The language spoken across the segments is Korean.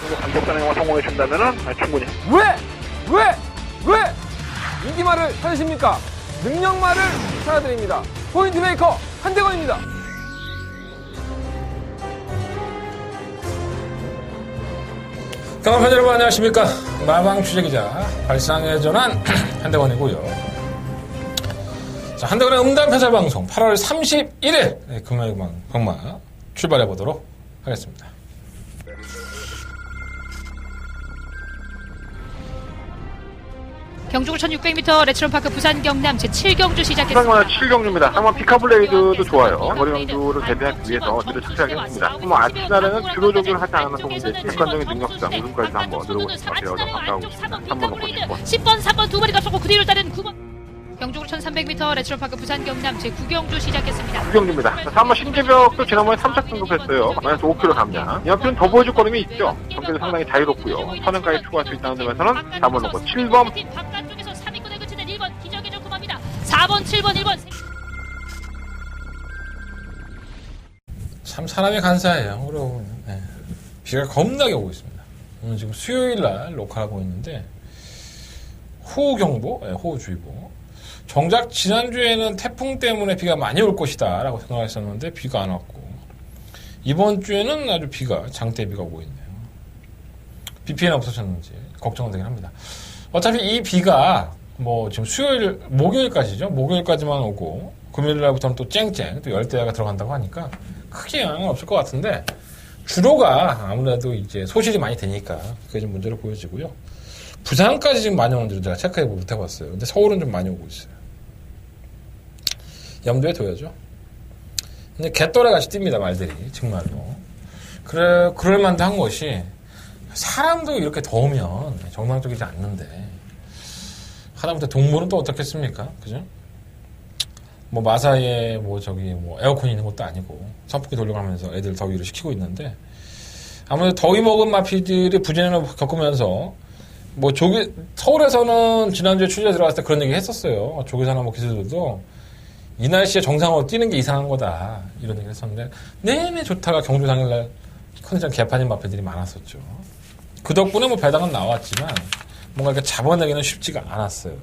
정도 간격 단행만 성공해 준다면은 충분히. 왜 인기말을 찾으십니까? 능력말을 찾아드립니다. 포인트 메이커 한대건입니다. 경험팬 여러분 안녕하십니까. 마방 취재기자 발상의 전환 한대건이고요. 자, 한대건의 음담패설방송 8월 31일 금요일 방마 출발해보도록 하겠습니다. 경주구 1600m 레츠론파크 부산 경남 제7경주 시작했습니다. 7경주입니다. 한번 피카블레이드도 좋아요. 거리 경주를 대비하기 위해서 뒤를 착지하겠습니다. 뭐 아치나라는 주로 조기를 하지 않아서 문제지. 객관적인 능력상 우승까지 한번 누르고 싶은 것 같아요. 좀 가까우고 있습니다. 3번 놓고 10번, 4번 두 번이 앞섰고 그 뒤를 따른 9번. 경주구 1300m 레츠론파크 부산 경남 제9경주 시작했습니다. 9경주입니다. 3번 신재벽도 지난번에 3차 등급했어요. 마이너스 5km 감량. 이 앞에는 더 보여줄 거름이 있죠. 경기도 상당히 자유롭고요. 선행까지 추가할 수 있다는 점에서는 4번 놓고 7번. 바깥쪽에서 3위권에 그치는 1번 기적의 조금합니다. 4번, 7번, 1번. 참 사람이 간사해요. 그리고 비가 겁나게 오고 있습니다. 오늘 지금 수요일날 녹화하고 있는데 호우경보, 호우주의보. 정작 지난주에는 태풍 때문에 비가 많이 올 것이다 라고 생각했었는데 비가 안 왔고 이번 주에는 아주 비가 장대비가 오고 있네요. 비 피해는 없어졌는지 걱정되긴 합니다. 어차피 이 비가 뭐 지금 수요일 목요일까지죠. 목요일까지만 오고 금요일날부터는 또 쨍쨍 또 열대야가 들어간다고 하니까 크게 영향은 없을 것 같은데 주로가 아무래도 이제 소실이 많이 되니까 그게 좀 문제로 보여지고요. 부산까지 지금 많이 오는지를 제가 체크해 못 해봤어요. 근데 서울은 좀 많이 오고 있어요. 염두에 둬야죠. 근데 개또래 같이 뜁니다, 말들이. 정말로. 그럴 만도 한 것이, 사람도 이렇게 더우면 정상적이지 않는데, 하다못해 동물은 또 어떻겠습니까? 그죠? 뭐, 마사에, 에어컨이 있는 것도 아니고, 선풍기 돌려가면서 애들 더위를 식히고 있는데, 아무래도 더위 먹은 마피들이 부진을 겪으면서, 서울에서는 지난주에 취재 들어갔을 때 그런 얘기 했었어요. 조계사나 기수들도, 이 날씨에 정상으로 뛰는 게 이상한 거다. 이런 얘기를 했었는데, 내내 좋다가 경주 당일날 컨디션 개판인 마피들이 많았었죠. 그 덕분에 배당은 나왔지만, 뭔가 이렇게 잡아내기는 쉽지가 않았어요.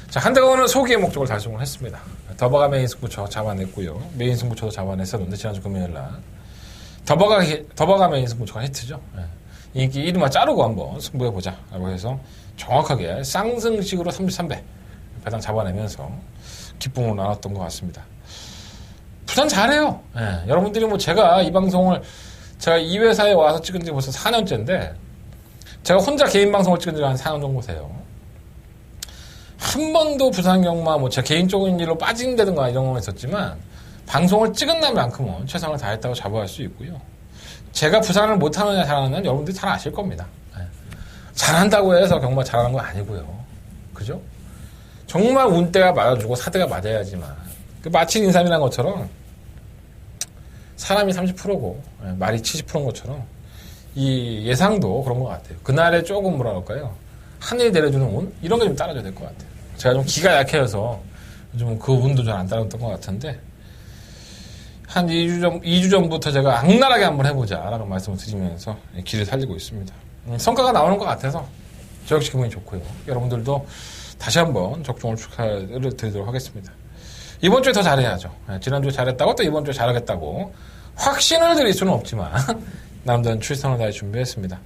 자, 한대건은 소기의 목적을 달성을 했습니다. 더버가 메인 승부처 잡아냈고요. 메인 승부처도 잡아냈었는데, 지난주 금요일날. 더버가 메인 승부처가 히트죠. 인기 1위만 자르고 한번 승부해보자. 라고 해서 정확하게 쌍승식으로 33배 배당 잡아내면서 기쁨을 나눴던 것 같습니다. 부산 잘해요. 여러분들이 제가 이 방송을 제가 이 회사에 와서 찍은 지 벌써 4년째인데 제가 혼자 개인 방송을 찍은 지가 한 4년 정도 돼요. 한 번도 부산 경마 제 개인적인 일로 빠진다든가 이런 건 있었지만 방송을 찍은 날만큼은 최선을 다했다고 자부할 수 있고요. 제가 부산을 못하느냐 잘하느냐 여러분들이 잘 아실 겁니다. 잘한다고 해서 경마 잘하는 건 아니고요. 그죠? 정말 운대가 맞아주고 사대가 맞아야지만 그 마친 인삼이라는 것처럼 사람이 30%고 말이 70%인 것처럼 이 예상도 그런 것 같아요. 그날에 조금 뭐랄까요 하늘이 내려주는 운? 이런 게 좀 따라줘야 될 것 같아요. 제가 좀 기가 약해서 요즘 그 운도 잘 안 따랐던 것 같은데 한 2주 전부터 제가 악랄하게 한번 해보자라는 말씀을 드리면서 길을 살리고 있습니다. 성과가 나오는 것 같아서 저 역시 기분이 좋고요. 여러분들도 다시 한번 적중을 축하를 드리도록 하겠습니다. 이번 주에 더 잘해야죠. 지난주에 잘했다고 또 이번 주에 잘하겠다고 확신을 드릴 수는 없지만 남들은 출선을 다해 준비했습니다.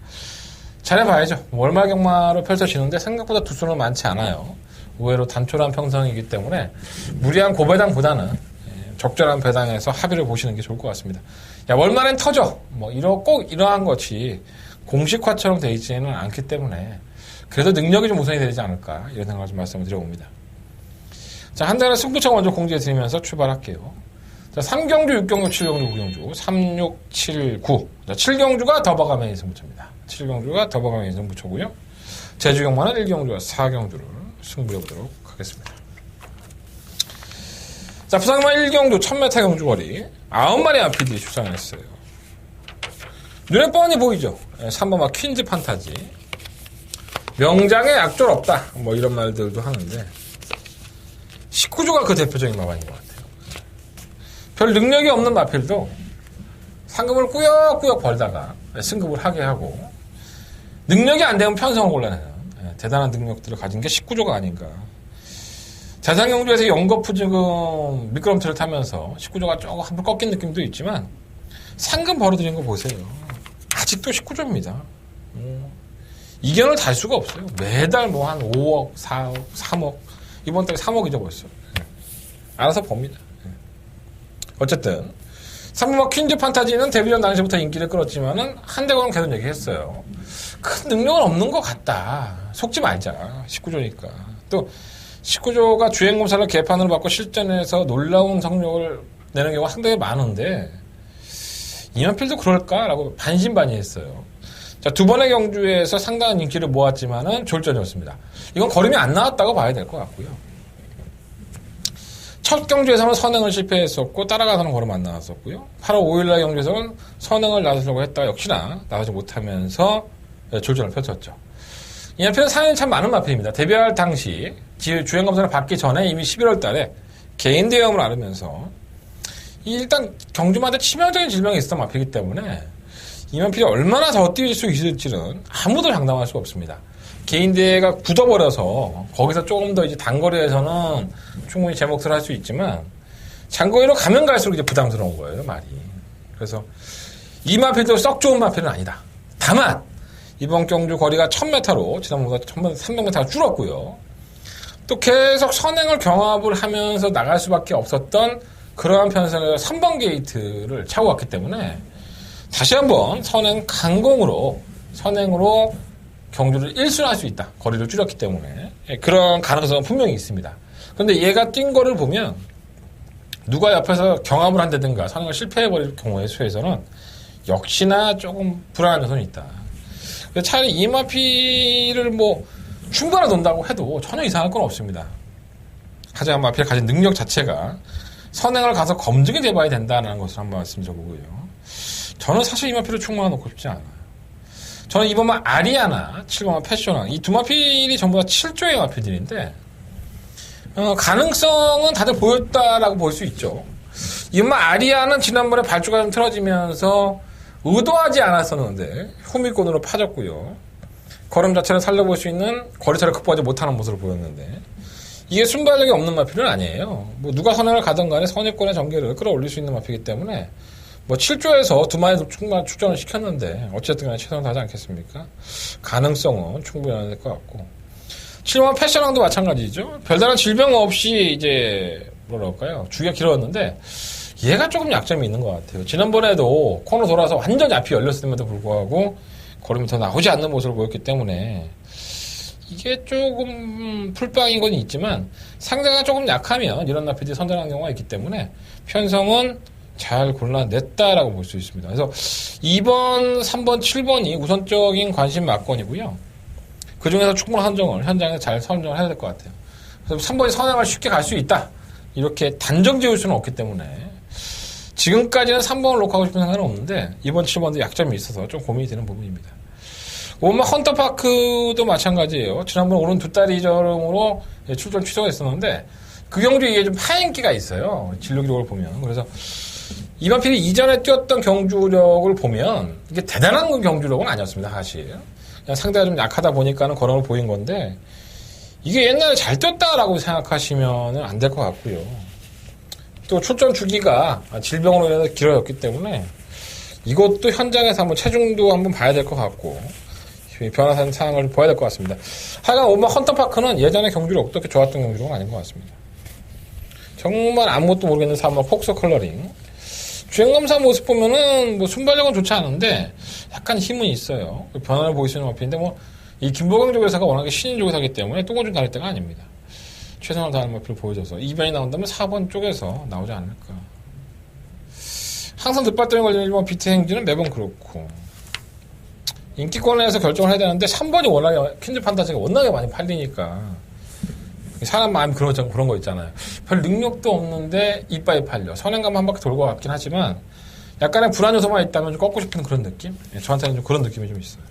잘해봐야죠. 월말 경마로 펼쳐지는데 생각보다 두수는 많지 않아요. 의외로 단촐한 평성이기 때문에 무리한 고배당보다는 적절한 배당에서 합의를 보시는 게 좋을 것 같습니다. 야, 월말엔 터져. 꼭 이러한 것이 공식화처럼 되어 있지는 않기 때문에 그래도 능력이 좀 우선이 되지 않을까 이런 생각을 좀 말씀을 드려봅니다. 자, 한달의 승부처 먼저 공지해 드리면서 출발할게요. 자, 3경주, 6경주, 7경주, 9경주, 3, 6, 7, 9. 자, 7경주가 더버가 메인 승부처입니다. 7경주가 더버가 메인 승부처고요. 제주경마는 1경주와 4경주를 승부해 보도록 하겠습니다. 자, 부산경마 1경주 1000m 경주 거리 9마리 앞피들이 출산을 했어요. 눈에 뻔히 보이죠? 3번마 퀸즈 판타지. 명장에 약졸 없다. 이런 말들도 하는데 19조가 그 대표적인 마반인 것 같아요. 별 능력이 없는 마필도 상금을 꾸역꾸역 벌다가 승급을 하게 하고 능력이 안 되면 편성을 골라내는 대단한 능력들을 가진 게 19조가 아닌가. 자산경주에서 연거푸 지금 미끄럼틀을 타면서 19조가 조금 한번 꺾인 느낌도 있지만 상금 벌어들인 거 보세요. 아직도 19조입니다. 이견을 달 수가 없어요. 매달 뭐 한 5억, 4억, 3억. 이번 달에 3억이죠 벌써. 알아서 봅니다. 어쨌든 3부막 퀸즈 판타지는 데뷔 전 당시부터 인기를 끌었지만은 한대건은 계속 얘기했어요. 큰 능력은 없는 것 같다. 속지 말자. 19조니까. 또 19조가 주행검사를 개판으로 받고 실전에서 놀라운 성적을 내는 경우가 상당히 많은데 이만필도 그럴까라고 반신반의했어요. 자, 두 번의 경주에서 상당한 인기를 모았지만은 졸전이었습니다. 이건 걸음이 안 나왔다고 봐야 될 것 같고요. 첫 경주에서는 선행을 실패했었고 따라가서는 걸음 안 나왔었고요. 8월 5일날 경주에서는 선행을 나서려고 했다가 역시나 나서지 못하면서 졸전을 펼쳤죠. 이 마필은 사연이 참 많은 마필입니다. 데뷔할 당시 주행검사를 받기 전에 이미 11월 달에 개인 대염을 앓으면서 일단 경주마다 치명적인 질병이 있었던 마필이기 때문에 이 마필이 얼마나 더 뛰어질 수 있을지는 아무도 장담할 수가 없습니다. 개인 대회가 굳어버려서 거기서 조금 더 이제 단거리에서는 충분히 제 몫을 할 수 있지만 장거리로 가면 갈수록 이제 부담스러운 거예요, 말이. 그래서 이 마필도 썩 좋은 마필은 아니다. 다만 이번 경주 거리가 1000m로 지난번보다 300m가 줄었고요. 또 계속 선행을 경합을 하면서 나갈 수밖에 없었던 그러한 편성에서 3번 게이트를 차고 갔기 때문에 다시 한번 선행으로 경주를 1순할 수 있다. 거리를 줄였기 때문에 그런 가능성은 분명히 있습니다. 그런데 얘가 뛴 거를 보면 누가 옆에서 경합을 한다든가 선행을 실패해버릴 경우의 수에서는 역시나 조금 불안한 요소는 있다. 차라리 이마피를 뭐 충분히 돈다고 해도 전혀 이상할 건 없습니다. 하지만 마피가 가진 능력 자체가 선행을 가서 검증이 돼봐야 된다는 것을 한번 말씀드려보고요. 저는 사실 이마피를 충분히 놓고 싶지 않아요. 저는 이번만 아리아나, 7번만 패셔나 이 두 마필이 전부 다 7조의 마필들인데 가능성은 다들 보였다라고 볼 수 있죠. 이번만 아리아는 지난번에 발주가 좀 틀어지면서 의도하지 않았었는데 후미권으로 파졌고요. 걸음 자체를 살려볼 수 있는 거리차를 극복하지 못하는 모습을 보였는데 이게 순발력이 없는 마필은 아니에요. 뭐 누가 선행을 가든 간에 선의권의 전개를 끌어올릴 수 있는 마필이기 때문에 뭐 7조에서 두 마리 충분히 출전을 시켰는데 어쨌든 간에 최선을 다하지 않겠습니까? 가능성은 충분히 될 것 같고 7번 패션왕도 마찬가지죠. 별다른 질병 없이 이제 뭐랄까요 주기가 길었는데 얘가 조금 약점이 있는 것 같아요. 지난번에도 코너 돌아서 완전히 앞이 열렸음에도 불구하고 걸음이 더 나오지 않는 모습을 보였기 때문에 이게 조금 풀빵인 건 있지만 상대가 조금 약하면 이런 나피들이 선전하는 경우가 있기 때문에 편성은 잘 골라냈다라고 볼 수 있습니다. 그래서 2번, 3번, 7번이 우선적인 관심 막건이고요. 그 중에서 충분한 선정을 현장에서 잘 선정을 해야 될 것 같아요. 그래서 3번이 선행을 쉽게 갈 수 있다. 이렇게 단정 지을 수는 없기 때문에 지금까지는 3번을 놓고 하고 싶은 생각은 없는데 이번 7번도 약점이 있어서 좀 고민이 되는 부분입니다. 오마 헌터파크도 마찬가지예요. 지난번 오른 두 다리 저름으로 출전 취소가 있었는데 그 경주에 이게 좀 하행기가 있어요. 진로 기록을 보면. 그래서 이만필이 이전에 뛰었던 경주력을 보면 이게 대단한 경주력은 아니었습니다. 사실. 그냥 상대가 좀 약하다 보니까는 걸음을 보인 건데 이게 옛날에 잘 뛰었다라고 생각하시면 안 될 것 같고요. 또 출전 주기가 질병으로 인해서 길어졌기 때문에 이것도 현장에서 한번 체중도 한번 봐야 될 것 같고 변화된 상황을 봐야 될 것 같습니다. 하여간 오마 헌터파크는 예전에 경주력 어떻게 좋았던 경주력은 아닌 것 같습니다. 정말 아무것도 모르겠는 사람은 폭소 컬러링. 주행검사 모습 보면은 뭐 순발력은 좋지 않은데 약간 힘은 있어요. 변화를 보이시는 마필인데 뭐 이 김보경 조교사가 워낙에 신인 조교사이기 때문에 뚜껑 다닐 때가 아닙니다. 최선을 다하는 마필을 보여줘서 이변이 나온다면 4번 쪽에서 나오지 않을까. 항상 늦발등에 걸리는 1번 비트 행진은 매번 그렇고 인기권에서 결정을 해야 되는데 3번이 워낙에 퀸즈 판타지가 워낙에 많이 팔리니까 사람 마음이 그런 거 있잖아요. 별 능력도 없는데 이빠이 팔려. 선행감 한 바퀴 돌고 갔긴 하지만 약간의 불안 요소만 있다면 좀 꺾고 싶은 그런 느낌? 저한테는 좀 그런 느낌이 좀 있어요.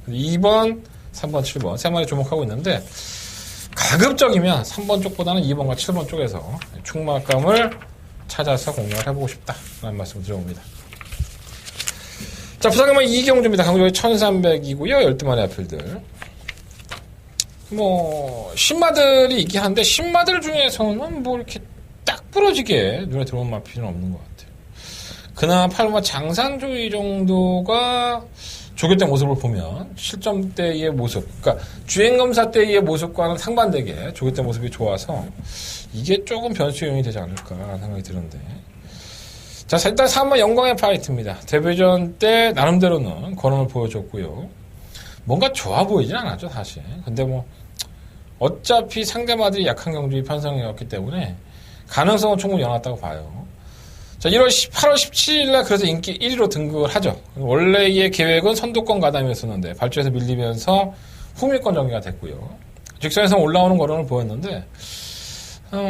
2번, 3번, 7번 세 마리 주목하고 있는데 가급적이면 3번 쪽보다는 2번과 7번 쪽에서 충막감을 찾아서 공략을 해보고 싶다라는 말씀을 드려봅니다. 자, 부상경마 이경주입니다. 강조의 1300이고요. 12마리 아필들. 뭐, 신마들이 있긴 한데, 신마들 중에서는 뭐 이렇게 딱 부러지게 눈에 들어온 마필은 없는 것 같아요. 그나마 8마 장산조이 정도가 조교 때 모습을 보면 실점 때의 모습, 그러니까 주행검사 때의 모습과는 상반되게 조교 때 모습이 좋아서 이게 조금 변수 요인이 되지 않을까 생각이 드는데. 자, 일단 3번 영광의 파이트입니다. 데뷔전 때 나름대로는 걸음을 보여줬고요. 뭔가 좋아 보이진 않았죠, 사실. 근데 뭐 어차피 상대마들이 약한 경주의 편성이었기 때문에 가능성은 충분히 연했다고 봐요. 자, 8월 17일날 그래서 인기 1위로 등극을 하죠. 원래의 계획은 선두권 가담이었었는데 발주에서 밀리면서 후미권 전개가 됐고요. 직선에서 올라오는 걸음을 보였는데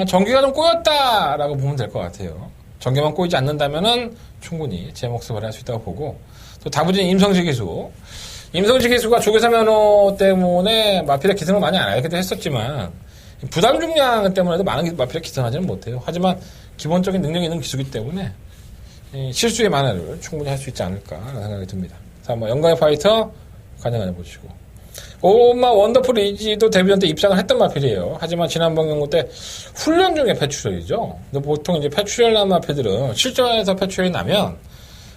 전개가 좀 꼬였다라고 보면 될 것 같아요. 전개만 꼬이지 않는다면은 충분히 제 몫을 발휘할 수 있다고 보고, 또 다부진 임성식 기수가 조교사 면허 때문에 마필의 기선을 많이 안 하기도 했었지만 부담 중량 때문에도 많은 마필의 기선하지는 못해요. 하지만 기본적인 능력이 있는 기수이기 때문에 실수의 만회를 충분히 할 수 있지 않을까라는 생각이 듭니다. 자, 뭐 영광의 파이터 관여해 보시고, 오마 원더풀 이지도 데뷔전 때 입상을 했던 마필이에요. 하지만 지난번 경고 때 훈련 중에 폐출혈이죠. 근데 보통 이제 폐출혈 난 마필들은 실전에서 폐출혈이 나면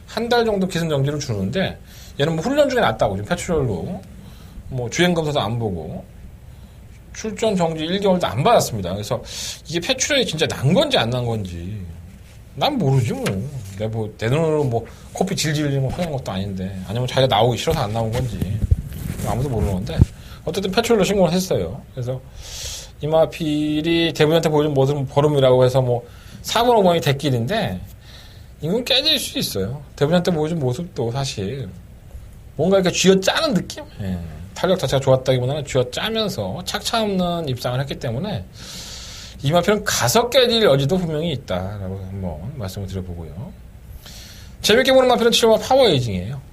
한 달 정도 기선 정지를 주는데, 얘는 뭐 훈련 중에 났다고 지금 폐출혈로 뭐 주행 검사도 안 보고 출전 정지 1개월도 안 받았습니다. 그래서 이게 폐출혈이 진짜 난 건지 안 난 건지 난 모르지 뭐. 내가 뭐 내 눈으로 뭐 코피 질질 흘리고 하는 것도 아닌데, 아니면 자기가 나오기 싫어서 안 나온 건지 아무도 모르는 건데, 어쨌든 폐출혈로 신고를 했어요. 그래서 이마필이 대부한테 보여준 모습은 보름이라고 해서 뭐 4번 5번이 대길인데 이건 깨질 수 있어요. 대부한테 보여준 모습도 사실 뭔가 이렇게 쥐어짜는 느낌? 예. 탄력 자체가 좋았다기보다는 쥐어짜면서 착차 없는 입상을 했기 때문에 이마필은 가서 깨질 여지도 분명히 있다라고 한번 말씀을 드려보고요. 재밌게 보는 마필은 7번 파워 에이징이에요.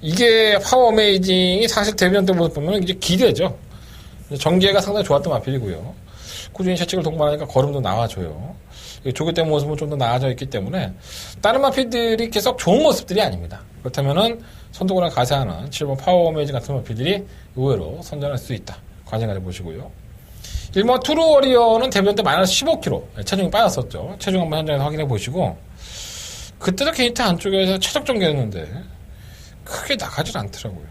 이게 파워 어메이징이 사실 데뷔전 때 모습 보면 이제 기대죠. 전개가 상당히 좋았던 마필이고요. 꾸준히 채찍을 동반하니까 걸음도 나와줘요. 조교 때 모습은 좀 더 나아져 있기 때문에 다른 마필들이 계속 좋은 모습들이 아닙니다. 그렇다면은 선두권을 가세하는 7번 파워 어메이징 같은 마필들이 의외로 선전할 수 있다. 관심 가져보시고요. 1번 투루 워리어는 데뷔전 때 마이너스 15kg 체중이 빠졌었죠. 체중 한번 현장에서 확인해 보시고, 그때도 게이트 안쪽에서 최적 전개했는데 크게 나가질 않더라고요.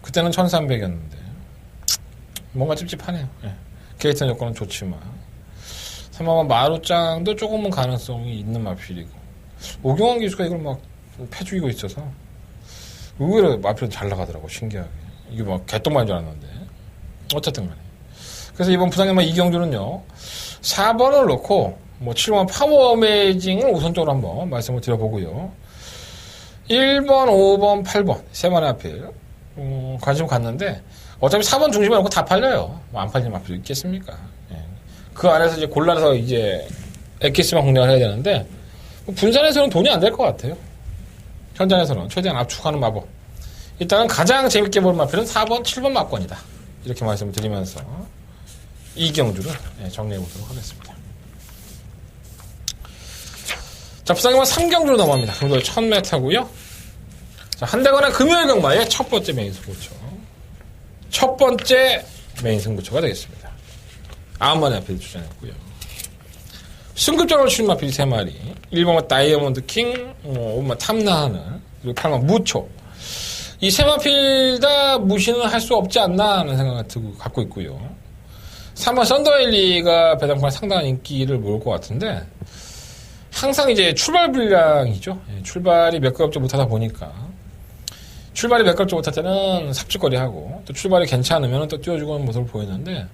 그때는 1300이었는데 뭔가 찝찝하네요. 예. 게이트 조건은 좋지만 3번 마루짱도 조금은 가능성이 있는 마필이고, 오경환 기수가 이걸 막 패죽이고 있어서 의외로 마필은 잘 나가더라고. 신기하게. 이게 막 개똥만인 줄 알았는데 어쨌든 간에. 그래서 이번 부상경마 이경주는요 4번을 놓고 뭐 7번 파워 어메이징을 우선적으로 한번 말씀을 드려보고요. 1번, 5번, 8번 세 마리 아필 관심 갖는데, 어차피 4번 중심에 놓고 다 팔려요. 뭐 안 팔리는 아필 있겠습니까? 예. 그 안에서 이제 골라서 이제 엑기스만 공략을 해야 되는데, 분산해서는 돈이 안 될 것 같아요. 현장에서는 최대한 압축하는 마법. 일단은 가장 재밌게 볼 마필은 4번, 7번 막권이다. 이렇게 말씀을 드리면서 이경주를 정리해 보도록 하겠습니다. 자, 부상경마 3경주로 넘어갑니다. 금도의 1000m고요. 자, 한대관의 금요일 경마의 첫 번째 메인 승부처. 첫 번째 메인 승부처가 되겠습니다. 9마리 앞에 출전했고요. 승급전으로 치른 마필 3마리. 1번은 다이아몬드 킹, 5번 탐나하늘, 그리고 8번 무초. 이 세 마필 다 무시는 할 수 없지 않나 하는 생각을 갖고 있고요. 3번 썬더일리가 배당판에 상당한 인기를 모을 것 같은데, 항상 이제 출발 불량이죠. 출발이 매끄럽지 못하다 보니까, 출발이 매끄럽지 못할 때는 삽질거리하고, 또 출발이 괜찮으면 또 띄워주고 하는 모습을 보이는데,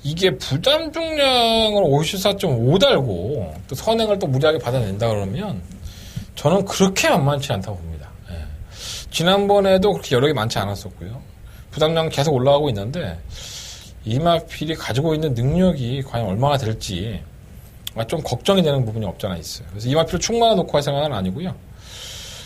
이게 부담 중량을 54.5 달고 또 선행을 또 무리하게 받아낸다 그러면 저는 그렇게 만만치 않다고 봅니다. 예. 지난번에도 그렇게 여력이 많지 않았었고요. 부담량 계속 올라가고 있는데 이마필이 가지고 있는 능력이 과연 얼마나 될지 좀 걱정이 되는 부분이 없잖아 있어요. 그래서 이마필을 충만히 놓고 할 생각은 아니고요.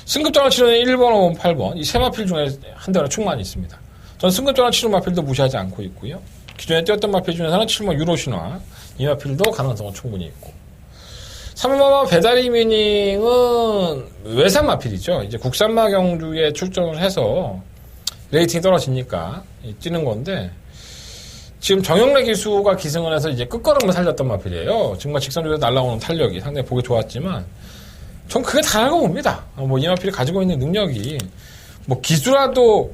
승급전을 치르는 1번, 5번, 8번 이 세 마필 중에 한 대는 충만히 있습니다. 저는 승급전을 치르는 마필도 무시하지 않고 있고요. 기존에 뛰었던 마필 중에서는 7번 유로신화 이 마필도 가능성은 충분히 있고, 3번마 배달이 미닝은 외산 마필이죠. 이제 국산마 경주에 출전을 해서 레이팅이 떨어지니까 뛰는 건데, 지금 정영래 기수가 기승을 해서 이제 끝걸음을 살렸던 마필이에요. 정말 직선주에서 날아오는 탄력이 상당히 보기 좋았지만, 전 그게 다라고 봅니다. 뭐 이 마필이 가지고 있는 능력이, 뭐 기수라도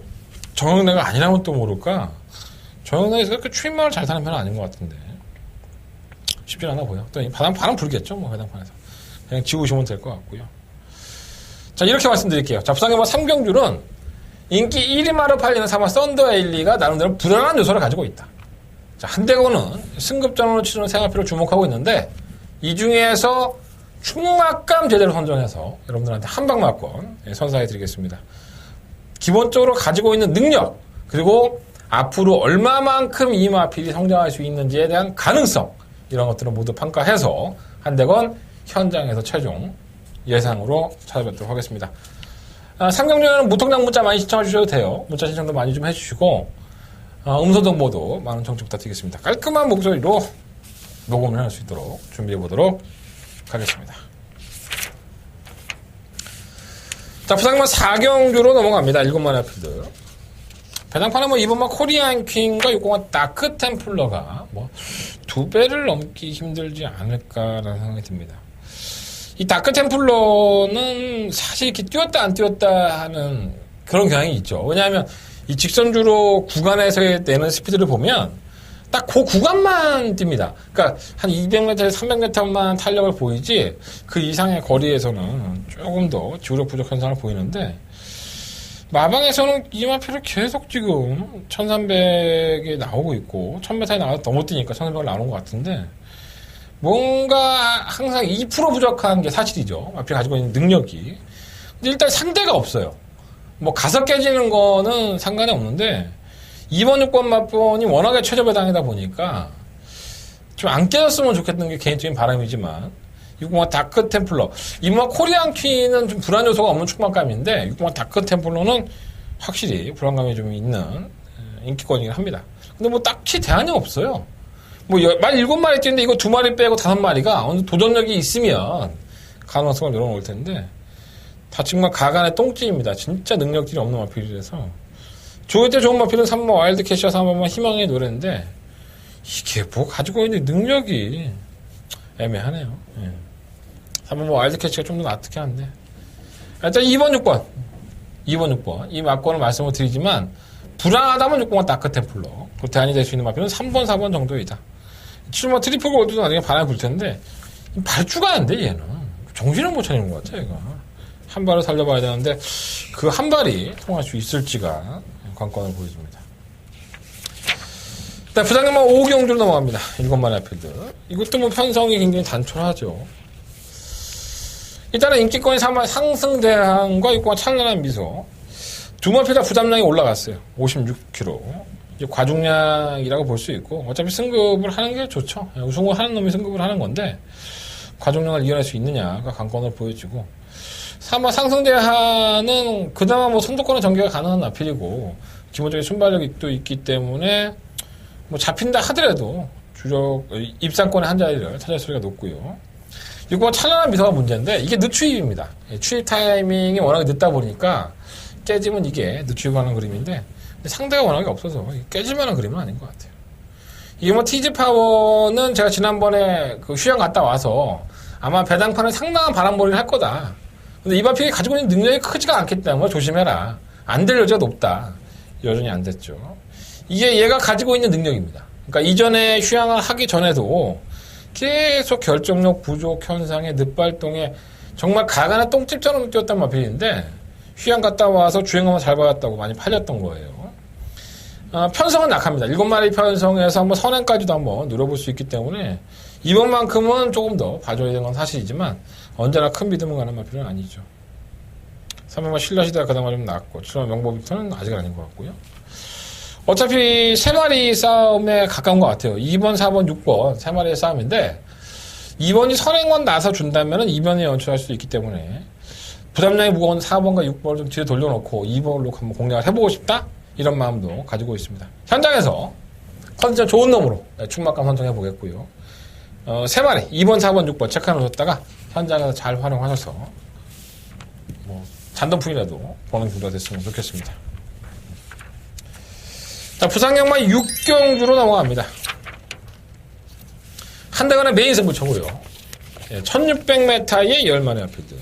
정영래가 아니라면 또 모를까? 정영래에서 그렇게 추임마를 잘 타는 편은 아닌 것 같은데. 쉽지 않아 보여. 또 바람 불겠죠, 뭐, 해당판에서. 그냥 지우시면 될 것 같고요. 자, 이렇게 말씀드릴게요. 자, 부산경마 3경주는 인기 1위마로 팔리는 3번 썬더에일리가 나름대로 불안한 요소를 가지고 있다. 자, 한대건은 승급전으로 치르는 생활표를 주목하고 있는데, 이 중에서 충막감 제대로 선정해서 여러분들한테 한방마권 선사해 드리겠습니다. 기본적으로 가지고 있는 능력, 그리고 앞으로 얼마만큼 이 마필이 성장할 수 있는지에 대한 가능성, 이런 것들을 모두 평가해서 한대건 현장에서 최종 예상으로 찾아뵙도록 하겠습니다. 3경주에는 무통장 문자 많이 신청해 주셔도 돼요. 문자 신청도 많이 좀 해주시고, 음성 정보도 많은 청취 부탁드리겠습니다. 깔끔한 목소리로 녹음을 할 수 있도록 준비해 보도록 하겠습니다. 자, 부산경마 4경주로 넘어갑니다. 7마리 필드. 배당판은 뭐 이번만 코리안 퀸과 6공화 다크 템플러가 뭐 2배를 넘기 힘들지 않을까라는 생각이 듭니다. 이 다크 템플러는 사실 이렇게 뛰었다 안 뛰었다 하는 그런 경향이 있죠. 왜냐하면 이 직선주로 구간에서 내는 스피드를 보면 딱 그 구간만 뜁니다. 그러니까 한 200m, 300m만 탄력을 보이지 그 이상의 거리에서는 조금 더 지구력 부족 현상을 보이는데, 마방에서는 이 마필을 계속 지금 1300에 나오고 있고 1000m에 나와서 너무 뛰니까 1300을 나오는 것 같은데, 뭔가 항상 2% 부족한 게 사실이죠. 마필이 가지고 있는 능력이. 근데 일단 상대가 없어요. 뭐 가서 깨지는 거는 상관이 없는데, 2번 6번 마폰이 워낙에 최저배당이다 보니까 좀 안 깨졌으면 좋겠는 게 개인적인 바람이지만, 6공화 다크 템플러, 이번 코리안 퀸은 좀 불안 요소가 없는 충만감인데 6공화 다크 템플러는 확실히 불안감이 좀 있는 인기권이긴 합니다. 근데 뭐 딱히 대안이 없어요. 뭐 말 7마리 뛰는데 이거 2마리 빼고 5마리가 어느 도전력이 있으면 가능성을 늘어놓을 텐데, 다 정말 가간의 똥찜입니다. 진짜 능력들이 없는 마필이라서. 조회 때 좋은 마필은 3번 와일드캐시와 3번만 희망의 노래인데, 이게 뭐 가지고 있는 능력이 애매하네요. 예. 3번 와일드캐치가 좀 더 납득해 한데, 일단 2번 6번 2번 6번 이 마권을 말씀을 드리지만, 불안하다면 6번과 다크 템플러, 그 대안이 될 수 있는 마필은 3번 4번 정도이다. 7번 트리플 골드도 나중에 바람이 불 텐데 발주가 안 돼. 얘는 정신을 못 차리는 것 같아. 얘가 한 발을 살려봐야 되는데 그 한 발이 통할 수 있을지가 관건을 보여줍니다. 일단 부산경마 5경주로 넘어갑니다. 7마리 필드. 이것도 뭐 편성이 굉장히 단촐하죠. 일단은 인기권이 상승대항과 6공화 찬란한 미소, 두 마필 다 부담량이 올라갔어요. 56kg. 이제 과중량이라고 볼 수 있고, 어차피 승급을 하는 게 좋죠. 우승을 하는 놈이 승급을 하는 건데, 과중량을 이겨낼 수 있느냐가 관건을 보여주고, 3번 상승대하는 그나마 뭐 선두권의 전개가 가능한 마필이고, 기본적인 순발력이 또 있기 때문에, 뭐 잡힌다 하더라도 주력 입상권의 한 자리를 차지할 수가 높고요. 이거 찬란한 미소가 문제인데, 이게 늦추입입니다. 추입 타이밍이 워낙에 늦다 보니까 깨지면 이게 늦추입하는 그림인데, 근데 상대가 워낙에 없어서 깨질만한 그림은 아닌 것 같아요. 이게 뭐 티즈 파워는 제가 지난번에 그 휴양 갔다 와서 아마 배당판에 상당한 바람몰이를 할 거다. 근데 이 마필이 가지고 있는 능력이 크지가 않기 때문에 조심해라. 안 될 여지가 높다. 여전히 안 됐죠. 이게 얘가 가지고 있는 능력입니다. 그러니까 이전에 휴양을 하기 전에도 계속 결정력 부족 현상에 늑발동에 정말 가간의 똥집처럼 뛰었단 마필인데, 휴양 갔다 와서 주행하면 잘 받았다고 많이 팔렸던 거예요. 편성은 약합니다. 7마리 편성에서 한번 선행까지도 한번 누려볼 수 있기 때문에 이번만큼은 조금 더 봐줘야 되는 건 사실이지만, 언제나 큰 믿음을 가는 마필은 아니죠. 3번만 신라시대가 그나마 좀 낫고, 7번 명보빅터는 아직은 아닌 것 같고요. 어차피 3마리 싸움에 가까운 것 같아요. 2번, 4번, 6번 3마리의 싸움인데, 2번이 선행만 나서 준다면 2번에 연출할 수 있기 때문에 부담량이 무거운 4번과 6번을 좀 뒤로 돌려놓고 2번으로 한번 공략을 해보고 싶다? 이런 마음도 가지고 있습니다. 현장에서 컨디션 좋은 놈으로 충막감 선정해 보겠고요. 3마리 2번, 4번, 6번 체크해 놓으셨다가 현장에서 잘 활용하셔서 뭐 잔돈풍이라도 버는 구도가 됐으면 좋겠습니다. 자, 부산경마 6경주로 넘어갑니다. 한대관의 메인 승부처고요. 1600m의 10마리 마필들.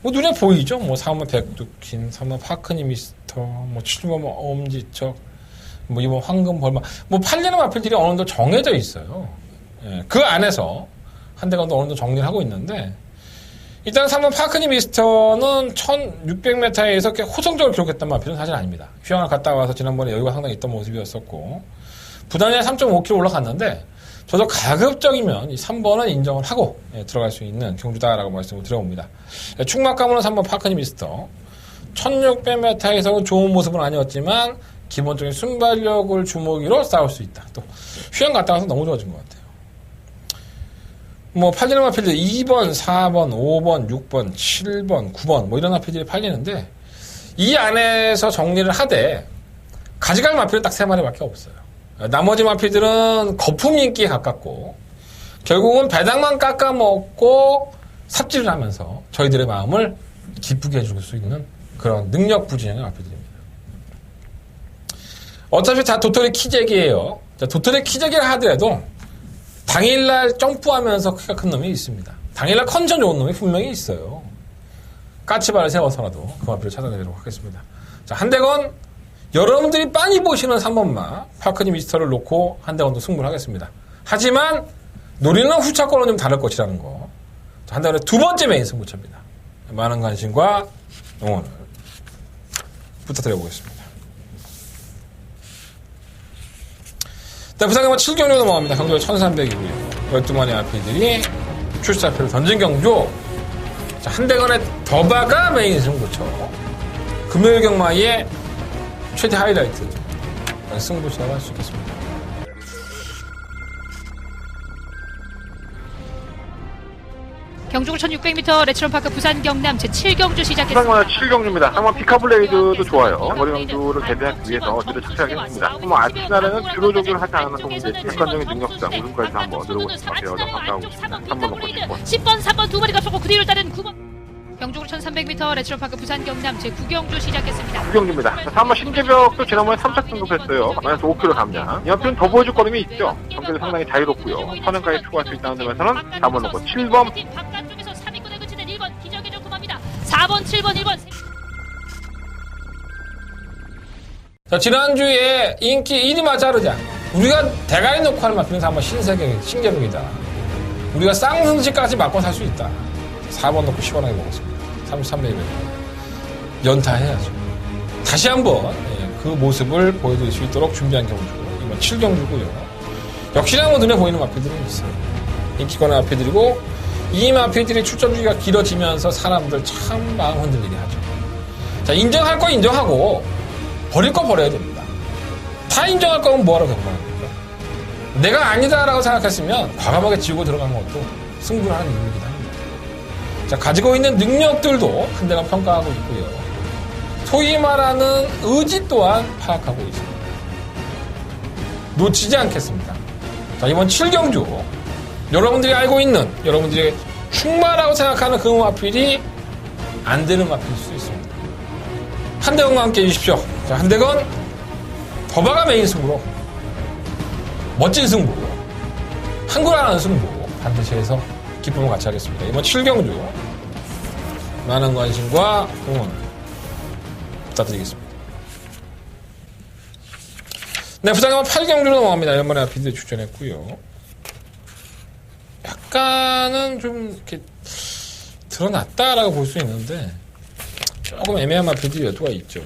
뭐 눈에 보이죠? 뭐 3번 백두킨, 3번 파크니 미스터, 뭐 7번 엄지척, 뭐 이번 황금 벌마, 뭐 팔리는 마필들이 어느 정도 정해져 있어요. 그 안에서 한대관도 어느 정도 정리를 하고 있는데, 일단 3번 파크니 미스터는 1600m에서 이렇게 호성적으로 기록했던 마필은 사실 아닙니다. 휴양을 갔다 와서 지난번에 여유가 상당히 있던 모습이었었고, 부단이 3.5km 올라갔는데, 저도 가급적이면 이 3번은 인정을 하고 들어갈 수 있는 경주다라고 말씀을 드려봅니다. 충막가문은 3번 파크니 미스터. 1600m에서는 좋은 모습은 아니었지만 기본적인 순발력을 주먹이로 싸울 수 있다. 또 휴양 갔다 와서 너무 좋아진 것 같아요. 뭐 팔리는 마필들 2번, 4번, 5번, 6번, 7번, 9번 뭐 이런 마필들이 팔리는데 이 안에서 정리를 하되 가져갈 마필은 딱 3마리밖에 없어요. 나머지 마필들은 거품 인기에 가깝고 결국은 배당만 깎아먹고 삽질을 하면서 저희들의 마음을 기쁘게 해줄 수 있는 그런 능력 부진의 마필들입니다. 어차피 다 도토리 키재기예요. 도토리 키재기를 하더라도 당일날 점프하면서 키가 큰 놈이 있습니다. 당일날 컨디션 좋은 놈이 분명히 있어요. 까치발을 세워서라도 그 마필을 찾아내도록 하겠습니다. 자, 한대건 여러분들이 빤히 보시는 3번마 파크니 미스터를 놓고 한대건도 승부를 하겠습니다. 하지만 노리는 후차권은 좀 다를 것이라는 거. 한대건의 두 번째 메인 승부처입니다. 많은 관심과 응원을 부탁드려보겠습니다. 부산경마 7경주 넘어갑니다. 경주가 1300이고요. 12마리 RP들이 출사표를 던진 경주. 자, 한대건의 더바가 메인 승부처. 금요일 경마의 최대 하이라이트 승부처라고 할 수 있겠습니다. 경주구 1600m 레츠런파크 부산 경남 제7경주 시작했습니다. 부산경마 7경주입니다. 한번 피카블레이드도 좋아요. 거리 경주를 대비하기 위해서 뒤를 착착하겠습니다. 뭐 아치나라는 주로 조교를 하지 않는 동문제 객관적인 능력상 우승까지 한번 들어보겠습니다. 배워서 가까우고 있습니다. 3번 놓고 10번. 10번, 3번 두 마리가 쏘고 그 뒤를 따른 9번. 경주구 1300m 레츠런파크 부산 경남 제9경주 시작했습니다. 9경주입니다. 3번 신재벽도 지난번에 3차 등급했어요. 마이너스 5kg 감량. 이 한편 더 보여줄 거림이 있죠. 경기도 상당히 자유롭고요. 선행까지 추가할 수 있다는 점에서는 4번 놓고 7번. 바깥쪽에서 3위권에 그치는 1번 기적의 조금합니다. 4번, 7번, 1번. 자, 지난주에 인기 1위 맞자르자. 우리가 대가리 놓고 하는 마필은 한번 신계력이다. 우리가 쌍승시까지 맞고 살 수 있다. 4번 놓고 시원하게 먹었습니다. 3300원. 연타해야죠. 다시 한번 그 모습을 보여드릴 수 있도록 준비한 경주. 이번 7경주고요. 역시나 뭐 눈에 보이는 마필들은 있어요. 인기권의 마필들이고 이 마필들이 출전 주기가 길어지면서 사람들 참 마음 흔들리게 하죠. 자, 인정할 거 인정하고 버릴 거 버려야 됩니다. 다 인정할 거면 뭐하러 경고합니까? 내가 아니다라고 생각했으면 과감하게 지우고 들어가는 것도 승부를 하는 이유이기도 합니다. 자, 가지고 있는 능력들도 한대가 평가하고 있고요. 소위 말하는 의지 또한 파악하고 있습니다. 놓치지 않겠습니다. 자, 이번 7경주 여러분들이 알고 있는 여러분들이 충마라고 생각하는 그 마필이 안 되는 마필일 수 있습니다. 한대건과 함께 해주십시오. 자, 한대건 더바가 메인 승부로 멋진 승부, 한구라는 승부 반드시 해서 기쁨을 같이 하겠습니다. 이번 7경주 많은 관심과 응원 부탁드리겠습니다. 네, 부산경마 8경주로 넘어갑니다. 연말에 비디오 출전했고요. 약간은 좀 이렇게 드러났다라고 볼 수 있는데 조금 애매한 마필들이 몇 개가 있죠.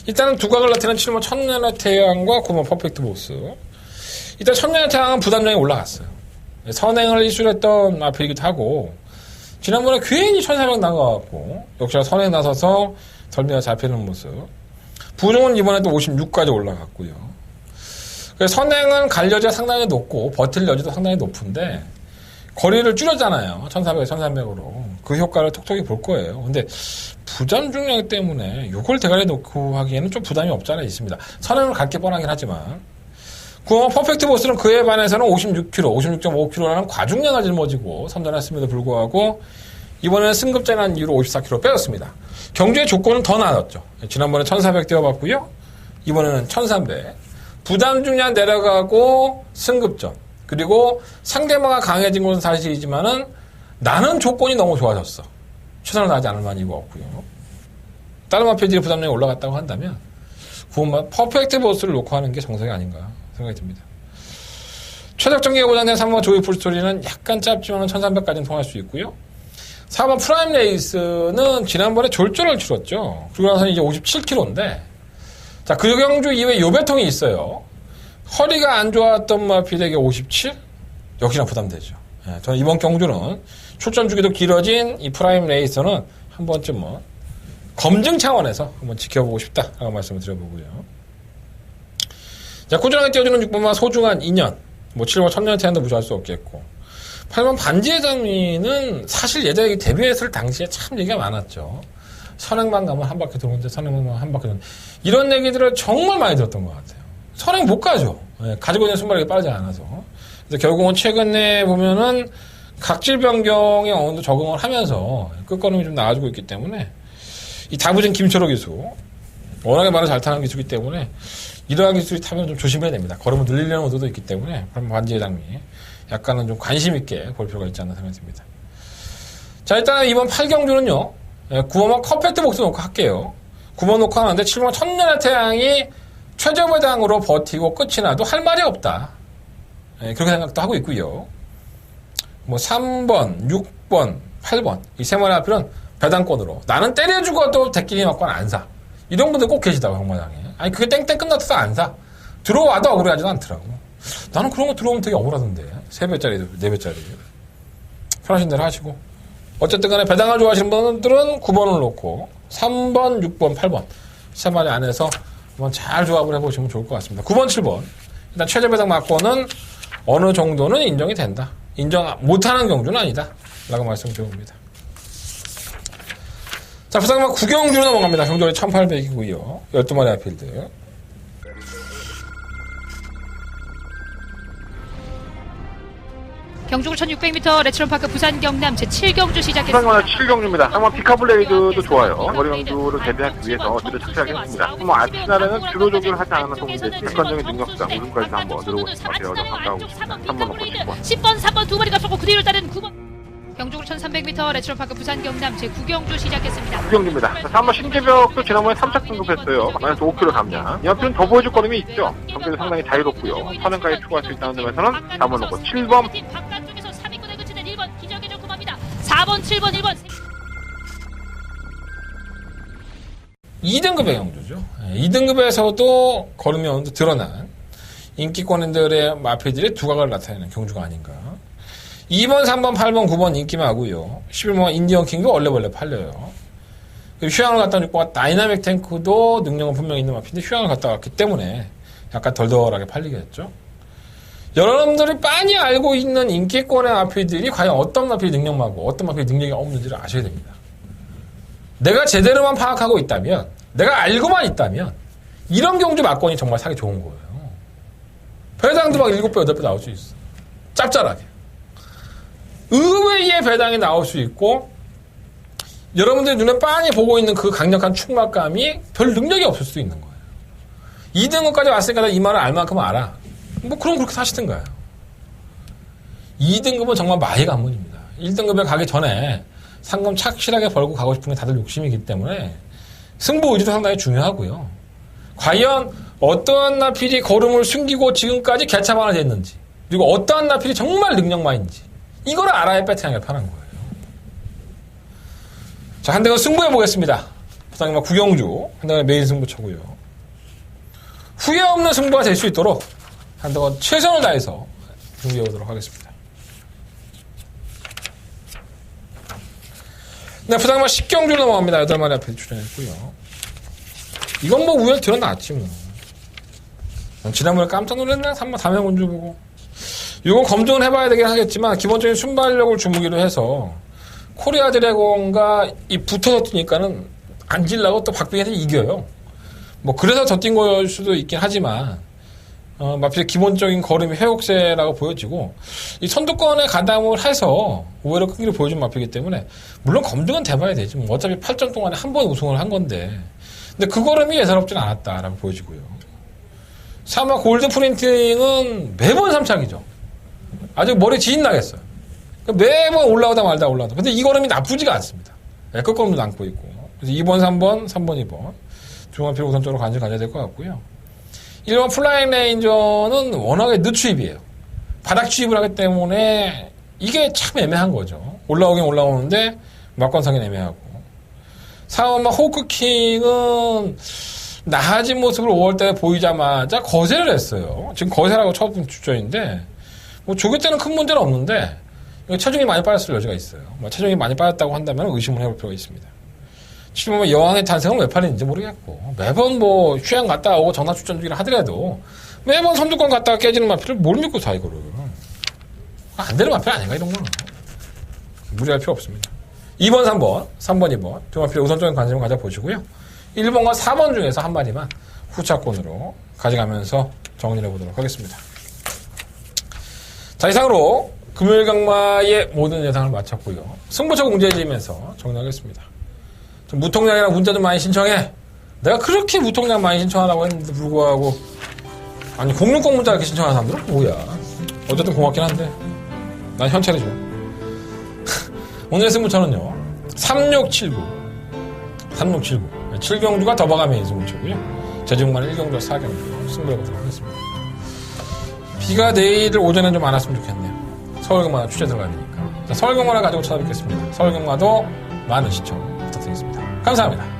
일단은 두각을 나타내는 7번 천년의 태양과 9번 퍼펙트 보스. 일단 천년의 태양은 부담량이 올라갔어요. 선행을 이수했던 마필이기도 하고 지난번에 괜히 1400 나가갖고 역시나 선행 나서서 덜미가 잡히는 모습. 부중은 이번에 또 56까지 올라갔고요. 그래서 선행은 갈 여지가 상당히 높고 버틸 여지도 상당히 높은데 거리를 줄였잖아요. 1400, 1300으로. 그 효과를 톡톡히 볼 거예요. 근데 부담 중량 때문에 이걸 대가리에 놓고 하기에는 좀 부담이 없지 않아 있습니다. 선행을 갈 게 뻔하긴 하지만 구호마 퍼펙트 보스는 그에 반해서는 56kg, 56.5kg라는 과중량을 짊어지고 선전했음에도 불구하고 이번에는 승급자라는 이유로 54kg 빼었습니다. 경주의 조건은 더 나아졌죠. 지난번에 1400 뛰어봤고요. 이번에는 1300. 부담 중량 내려가고 승급전. 그리고 상대방이 강해진 것은 사실이지만은 나는 조건이 너무 좋아졌어. 최선을 다하지 않을 만한 이유가 없고요. 다른 마피지의 부담량이 올라갔다고 한다면 구호마 퍼펙트 보스를 놓고 하는 게 정석이 아닌가 생각이 듭니다. 최적 전기가 보장된 3번 조이 풀스토리는 약간 짧지만 1300까지는 통할 수 있고요. 4번 프라임 레이스는 지난번에 졸전을 치렀죠. 그러고 나서 이제 57kg인데, 자, 그 경주 이후에 요배통이 있어요. 허리가 안 좋았던 마피에게 57? 역시나 부담되죠. 예, 저는 이번 경주는 출전 주기도 길어진 이 프라임 레이스는 한 번쯤 검증 차원에서 한번 지켜보고 싶다라고 말씀을 드려보고요. 자, 꾸준하게 뛰어주는 6번마 소중한 인연, 7번 천년의 태양도 무시할 수 없겠고, 8번 반지의 장미는 사실 예전에 데뷔했을 당시에 참 얘기가 많았죠. 선행만 가면 한 바퀴 도는데 선행만 가면 한 바퀴 도는데 이런 얘기들을 정말 많이 들었던 것 같아요. 선행 못 가죠. 예, 가지고 있는 순발력이 빠르지 않아서. 그래서 결국은 최근에 보면은 각질 변경에 어느 정도 적응을 하면서 끝걸음이 좀 나아지고 있기 때문에 이 다부진 김철호 기수 워낙에 말을 잘 타는 기수이기 때문에 이러한 기술이 타면 좀 조심해야 됩니다. 걸음을 늘리려는 의도도 있기 때문에 반지의 장미 약간은 좀 관심 있게 볼 필요가 있지 않나 생각이 듭니다. 자, 일단 이번 8경주는요 9번만 퍼펙트 복수 놓고 할게요. 9번 놓고 하는데 7번 천년의 태양이 최저배당으로 버티고 끝이 나도 할 말이 없다. 그렇게 생각도 하고 있고요. 3번, 6번, 8번 이 세 마리 앞에는 배당권으로 나는 때려 죽어도 대끼리 맞고는 안 사. 이런 분들 꼭 계시다고 경마장에. 아니 그게 땡땡 끝났어 안 사. 들어와도 억울해하지도 않더라고. 나는 그런 거 들어오면 되게 억울하던데. 3배짜리, 4배짜리. 편하신 대로 하시고. 어쨌든 간에 배당을 좋아하시는 분들은 9번을 놓고 3번, 6번, 8번 세 마리 안에서 한번 잘 조합을 해보시면 좋을 것 같습니다. 9번, 7번 일단 최저 배당 맞고는 어느 정도는 인정이 된다. 인정 못하는 경주는 아니다. 라고 말씀드려봅니다. 자, 부상만 9경주로 넘어갑니다. 경주는 1800이고요. 12마리 아필드. 경주구 1600m 레츠런파크 부산 경남 제7경주 부산 시작했습니다. 경남 7경주입니다. 한번 피카블레이드도 좋아요. 거리 경주를 대비하기 위해서 뒤를 착실하게 했습니다. 아치나라는 주로 조기를 하지 않은 동이제 객관적인 능력상 우승까지 한번 들어오고 싶은 것 같아요. 좀 가까우고 있습니다. 3번 놓고 10번. 10번, 3번 두 마리가 쏘고 그 뒤를 따른 9번. 경주구 1300m 레츠런파크 부산 경남 제9경주 시작했습니다. 9경주입니다. 3번 신재벽도 지난번에 3차 등급했어요. 마이너스 5kg 감량. 이 한편 더 보여줄 거름이 있죠. 경기도 상당히 자유롭고요. 선행까지 추가할 수 있다는 점에서는 4번 놓고 7번. 바깥쪽에서 3위권에 그치는 1번 기적의 조금합니다. 4번, 7번, 1번. 2등급의 경주죠. 2등급에서도 걸음이 어느 정도 드러난 인기권인들의 마피들의 두각을 나타내는 경주가 아닌가. 2번, 3번, 8번, 9번 인기마고요. 11번 인디언 킹도 얼레벌레 팔려요. 휴양을 갔다 온 6번 다이나믹 탱크도 능력은 분명히 있는 마피인데 휴양을 갔다 왔기 때문에 약간 덜덜하게 팔리겠죠. 여러분들이 빤히 알고 있는 인기권의 마피들이 과연 어떤 마피의 능력마고 어떤 마피의 능력이 없는지를 아셔야 됩니다. 내가 제대로만 파악하고 있다면, 내가 알고만 있다면 이런 경주 막권이 정말 사기 좋은 거예요. 배당도 막 7배, 8배 나올 수 있어. 짭짤하게. 의외의 배당이 나올 수 있고 여러분들이 눈에 빤히 보고 있는 그 강력한 충막감이 별 능력이 없을 수도 있는 거예요. 2등급까지 왔으니까 나 이 말을 알 만큼 알아. 그럼 그렇게 사시든가요. 2등급은 정말 마의 관문입니다. 1등급에 가기 전에 상금 착실하게 벌고 가고 싶은 게 다들 욕심이기 때문에 승부 의지도 상당히 중요하고요. 과연 어떠한 나필이 걸음을 숨기고 지금까지 개차반을 됐는지 그리고 어떠한 나필이 정말 능력마인지 이걸 알아야 배팅하기가 편한 거예요. 자, 한대건 승부해 보겠습니다. 부산경마 9경주 한대건 메인 승부처고요. 후회 없는 승부가 될 수 있도록 한대건 최선을 다해서 준비해 보도록 하겠습니다. 네, 부산경마 10경주로 넘어갑니다. 8마리 앞에 출연했고요. 이건 우연 드러났지 뭐. 지난번에 깜짝 놀랐네. 3번 담양운주 보고. 이건 검증을 해봐야 되긴 하겠지만 기본적인 순발력을 주무기로 해서 코리아 드래곤과 이 붙어서 뛰니까는 앉으려고 또 박빙에서 이겨요. 그래서 더 뛴 걸 수도 있긴 하지만 마필의 기본적인 걸음이 회옥세라고 보여지고 이 선두권에 가담을 해서 오히려 끈기를 보여준 마필이기 때문에 물론 검증은 돼봐야 되지. 뭐 어차피 8전 동안에 한 번 우승을 한 건데 근데 그 걸음이 예사롭진 않았다라고 보여지고요. 3화 골드 프린팅은 매번 3착이죠. 아주 머리 지인 나겠어요. 매번 올라오다 말다 올라오다. 근데 이 걸음이 나쁘지가 않습니다. 끝걸음도 남고 있고. 그래서 2번, 3번, 3번, 2번. 두 마필 우선적으로 관심 가져야 될 것 같고요. 1번 플라잉 레인저는 워낙에 늦추입이에요. 바닥 추입을 하기 때문에 이게 참 애매한 거죠. 올라오긴 올라오는데 막관상이 애매하고. 4번만 호크킹은 나아진 모습을 5월달에 보이자마자 거세를 했어요. 지금 거세라고 첫 주전인데 뭐 조교 때는 큰 문제는 없는데 체중이 많이 빠졌을 여지가 있어요. 뭐 체중이 많이 빠졌다고 한다면 의심을 해볼 필요가 있습니다. 지금 여왕의 탄생은 왜 팔리는지 모르겠고 매번 뭐 휴양 갔다 오고 전화 출전 중이라 하더라도 매번 선두권 갔다가 깨지는 마필을 뭘 믿고 사 이거를. 안 되는 마필 아닌가 이런 거는. 무리할 필요 없습니다. 2번, 3번, 3번, 2번 두 마필에 우선적인 관심을 가져보시고요. 1번과 4번 중에서 한 마디만 후차권으로 가져가면서 정리를 해보도록 하겠습니다. 자, 이상으로 금요일 강마의 모든 예상을 마쳤고요. 승부처 공지해드리면서 정리하겠습니다. 무통량이랑 문자 좀 많이 신청해. 내가 그렇게 무통량 많이 신청하라고 했는데 불구하고 아니 060 문자 이렇게 신청하는 사람들은 뭐야. 어쨌든 고맙긴 한데 난 현찰이 좋아. 오늘의 승부처는요 3679 7경주가 더버가메인 승부처고요. 제중만 1경주와 4경주 승부해보도록 하겠습니다. 비가 내일 오전에 좀 안 왔으면 좋겠네요. 서울경마다 취재 들어가야 되니까. 자, 서울경마를 가지고 찾아뵙겠습니다. 서울경마도 많은 시청 부탁드리겠습니다. 감사합니다.